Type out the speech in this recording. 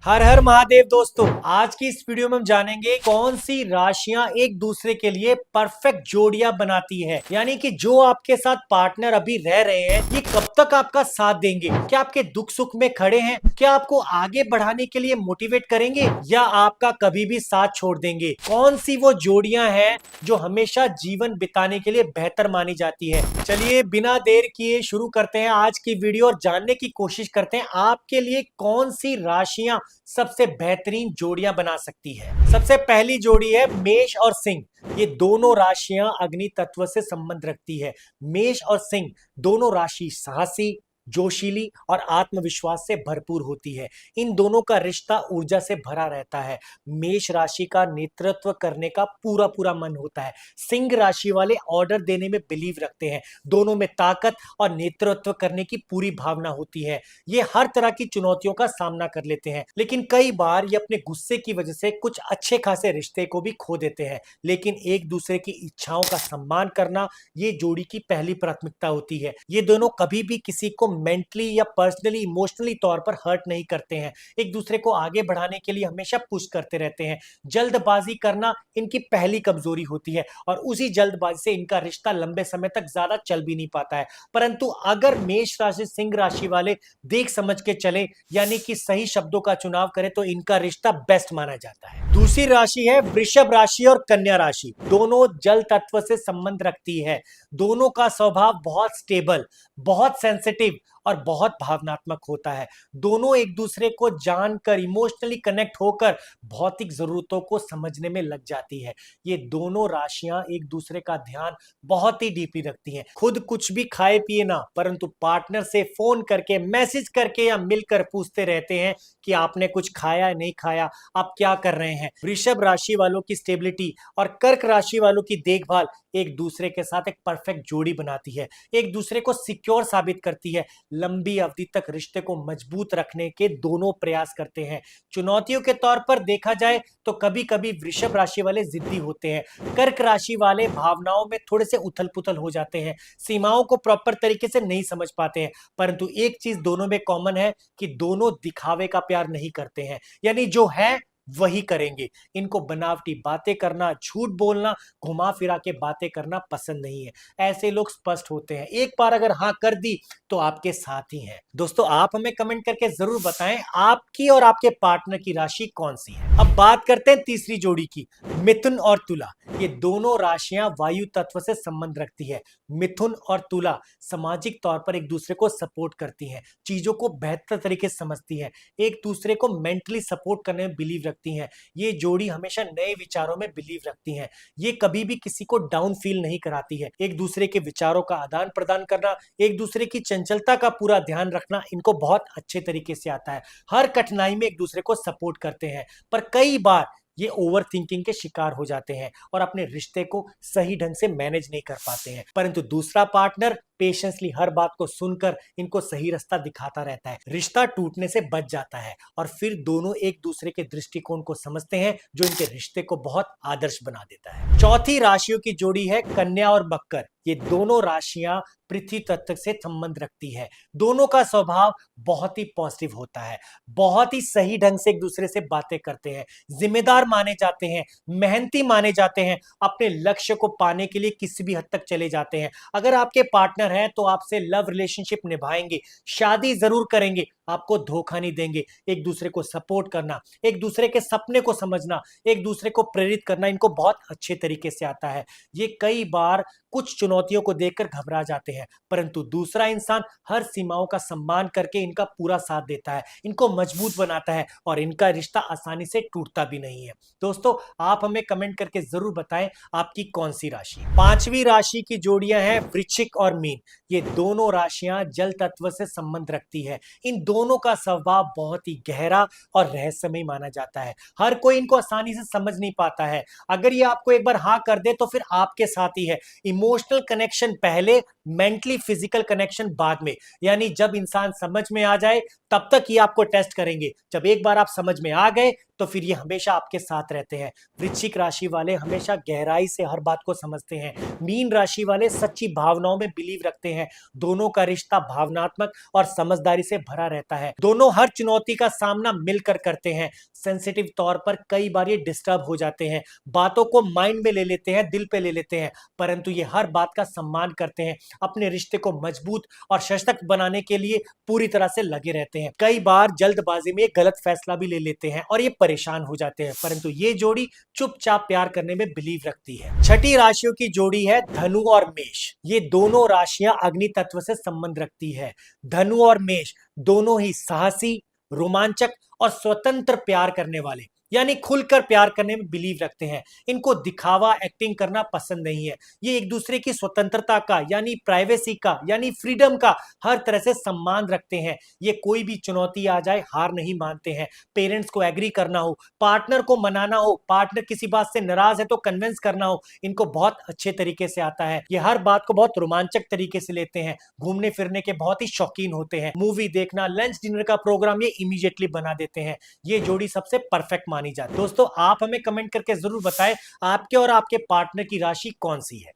हर हर महादेव दोस्तों, आज की इस वीडियो में हम जानेंगे कौन सी राशियां एक दूसरे के लिए परफेक्ट जोड़ियां बनाती है। यानी कि जो आपके साथ पार्टनर अभी रह रहे हैं, ये कब तक आपका साथ देंगे, क्या आपके दुख सुख में खड़े हैं, क्या आपको आगे बढ़ाने के लिए मोटिवेट करेंगे या आपका कभी भी साथ छोड़ देंगे। कौन सी वो जोड़ियां हैं जो हमेशा जीवन बिताने के लिए बेहतर मानी जाती है। चलिए बिना देर किए शुरू करते हैं आज की वीडियो और जानने की कोशिश करते हैं आपके लिए कौन सी राशियां सबसे बेहतरीन जोड़ियां बना सकती है। सबसे पहली जोड़ी है मेष और सिंह। ये दोनों राशियां अग्नि तत्व से संबंध रखती है। मेष और सिंह दोनों राशि साहसी, जोशीली और आत्मविश्वास से भरपूर होती है। इन दोनों का रिश्ता ऊर्जा से भरा रहता है। मेष राशि का नेतृत्व करने का पूरा पूरा मन होता है। सिंह राशि वाले ऑर्डर देने में बिलीव रखते हैं। दोनों में ताकत और नेतृत्व करने की पूरी भावना होती है। ये हर तरह की चुनौतियों का सामना कर लेते हैं, लेकिन कई बार ये अपने गुस्से की वजह से कुछ अच्छे खासे रिश्ते को भी खो देते हैं। लेकिन एक दूसरे की इच्छाओं का सम्मान करना ये जोड़ी की पहली प्राथमिकता होती है। ये दोनों कभी भी किसी को मेंटली या पर्सनली इमोशनली तौर पर हर्ट नहीं करते हैं। एक दूसरे को आगे बढ़ाने के लिए हमेशा पुश करते रहते हैं। जल्दबाजी करना इनकी पहली कमजोरी होती है और उसी जल्दबाजी से इनका रिश्ता लंबे समय तक ज्यादा चल भी नहीं पाता है। परंतु अगर मेष राशि सिंह राशि वाले देख समझ के चले, यानी कि सही शब्दों का चुनाव करें, तो इनका रिश्ता बेस्ट माना जाता है। दूसरी राशि है वृषभ राशि और कन्या राशि। दोनों जल तत्व से संबंध रखती है। दोनों का स्वभाव बहुत स्टेबल, बहुत सेंसिटिव और बहुत भावनात्मक होता है। दोनों एक दूसरे को जानकर इमोशनली कनेक्ट होकर भौतिक जरूरतों को समझने में लग जाती है। ये दोनों राशियां एक दूसरे का ध्यान बहुत ही डीपली रखती हैं। खुद कुछ भी खाए पिए ना, परंतु पार्टनर से फोन करके, मैसेज करके या मिलकर पूछते रहते हैं कि आपने कुछ खाया नहीं खाया, आप क्या कर रहे हैं। वृषभ राशि वालों की स्टेबिलिटी और कर्क राशि वालों की देखभाल एक दूसरे के साथ एक परफेक्ट जोड़ी बनाती है। एक दूसरे को सिक्योर साबित करती है। लंबी अवधि तक रिश्ते को मजबूत रखने के दोनों प्रयास करते हैं। चुनौतियों के तौर पर देखा जाए तो कभी कभी वृषभ राशि वाले जिद्दी होते हैं। कर्क राशि वाले भावनाओं में थोड़े से उथल पुथल हो जाते हैं, सीमाओं को प्रॉपर तरीके से नहीं समझ पाते हैं। परंतु एक चीज दोनों में कॉमन है कि दोनों दिखावे का प्यार नहीं करते हैं, यानी जो है वही करेंगे। इनको बनावटी बातें करना, झूठ बोलना, घुमा फिरा के बातें करना पसंद नहीं है। ऐसे लोग स्पष्ट होते हैं, एक बार अगर हाँ कर दी तो आपके साथ ही हैं। दोस्तों, आप हमें कमेंट करके जरूर बताएं आपकी और आपके पार्टनर की राशि कौन सी है। अब बात करते हैं तीसरी जोड़ी की, मिथुन और तुला। ये दोनों राशियां वायु तत्व से संबंध रखती है। मिथुन और तुला सामाजिक तौर पर एक दूसरे को सपोर्ट करती हैं, चीजों को बेहतर तरीके से समझती हैं, एक दूसरे को मेंटली सपोर्ट करने में बिलीव रखती हैं। ये जोड़ी हमेशा नए विचारों में बिलीव रखती हैं। ये कभी भी किसी को डाउन फील नहीं कराती है। एक दूसरे के विचारों का आदान प्रदान करना, एक दूसरे की चंचलता का पूरा ध्यान रखना इनको बहुत अच्छे तरीके से आता है। हर कठिनाई में एक दूसरे को सपोर्ट करते हैं, पर कई बार ये ओवर थिंकिंग के शिकार हो जाते हैं और अपने रिश्ते को सही ढंग से मैनेज नहीं कर पाते हैं। परंतु दूसरा पार्टनर पेशेंसली हर बात को सुनकर इनको सही रास्ता दिखाता रहता है। रिश्ता टूटने से बच जाता है और फिर दोनों एक दूसरे के दृष्टिकोण को समझते हैं, जो इनके रिश्ते को बहुत आदर्श बना देता है। चौथी राशियों की जोड़ी है कन्या और मकर। ये दोनों राशियां पृथ्वी तत्व से संबंध रखती है। दोनों का स्वभाव बहुत ही पॉजिटिव होता है, बहुत ही सही ढंग से एक दूसरे से बातें करते हैं, जिम्मेदार माने जाते हैं, मेहनती माने जाते हैं, अपने लक्ष्य को पाने के लिए किसी भी हद तक चले जाते हैं। अगर आपके पार्टनर है तो आपसे लव रिलेशनशिप निभाएंगे, शादी जरूर करेंगे, आपको धोखा नहीं देंगे। एक दूसरे को सपोर्ट करना, एक दूसरे के सपने को समझना, एक दूसरे को प्रेरित करना इनको बहुत अच्छे तरीके से आता है। ये कई बार कुछ चुनौतियों को देखकर घबरा जाते हैं, परंतु दूसरा इंसान हर सीमाओं का सम्मान करके इनका पूरा साथ देता है, इनको मजबूत बनाता है और इनका रिश्ता आसानी से टूटता भी नहीं है। दोस्तों, आप हमें कमेंट करके जरूर बताएं आपकी कौन सी राशि। पांचवी राशि की जोड़ियां हैं वृश्चिक और मीन। ये दोनों राशियां जल तत्व से संबंध रखती है। इन दोनों का स्वभाव बहुत ही गहरा और रहस्यमय माना जाता है। हर कोई इनको आसानी से समझ नहीं पाता है। अगर ये आपको एक बार हाँ कर दे तो फिर आपके साथ ही है। इमोशनल कनेक्शन पहले, मेंटली फिजिकल कनेक्शन बाद में। यानी जब इंसान समझ में आ जाए तब तक ये आपको टेस्ट करेंगे। जब एक बार आप समझ में आ गए तो फिर ये हमेशा आपके साथ रहते हैं। वृश्चिक राशि वाले हमेशा गहराई से हर बात को समझते हैं। मीन राशि वाले सच्ची भावनाओं में बिलीव रखते हैं। दोनों का रिश्ता भावनात्मक और समझदारी से भरा रहता है। दोनों हर चुनौती का सामना मिलकर करते हैं। सेंसिटिव तौर पर कई बार ये डिस्टर्ब हो जाते हैं, बातों को माइंड में ले लेते हैं, दिल पे ले लेते हैं, परंतु ये हर बात का सम्मान करते हैं। अपने रिश्ते को मजबूत और सशक्त बनाने के लिए पूरी तरह से लगे रहते हैं। कई बार जल्दबाजी में गलत फैसला भी ले लेते हैं और ये परेशान हो जाते हैं, परंतु ये जोड़ी चुपचाप प्यार करने में बिलीव रखती है। छठी राशियों की जोड़ी है धनु और मेष। ये दोनों राशियां अग्नि तत्व से संबंध रखती है। धनु और मेष दोनों ही साहसी, रोमांचक और स्वतंत्र प्यार करने वाले, यानी खुलकर प्यार करने में बिलीव रखते हैं। इनको दिखावा, एक्टिंग करना पसंद नहीं है। ये एक दूसरे की स्वतंत्रता का, यानी प्राइवेसी का, यानी फ्रीडम का हर तरह से सम्मान रखते हैं। ये कोई भी चुनौती आ जाए हार नहीं मानते हैं। पेरेंट्स को एग्री करना हो, पार्टनर को मनाना हो, पार्टनर किसी बात से नाराज है तो कन्विंस करना हो, इनको बहुत अच्छे तरीके से आता है। ये हर बात को बहुत रोमांचक तरीके से लेते हैं। घूमने फिरने के बहुत ही शौकीन होते हैं। मूवी देखना, लंच डिनर का प्रोग्राम ये इमीडिएटली बना देते हैं। ये जोड़ी सबसे परफेक्ट मानी जाती है। दोस्तों, आप हमें कमेंट करके जरूर बताएं आपके और आपके पार्टनर की राशि कौन सी है।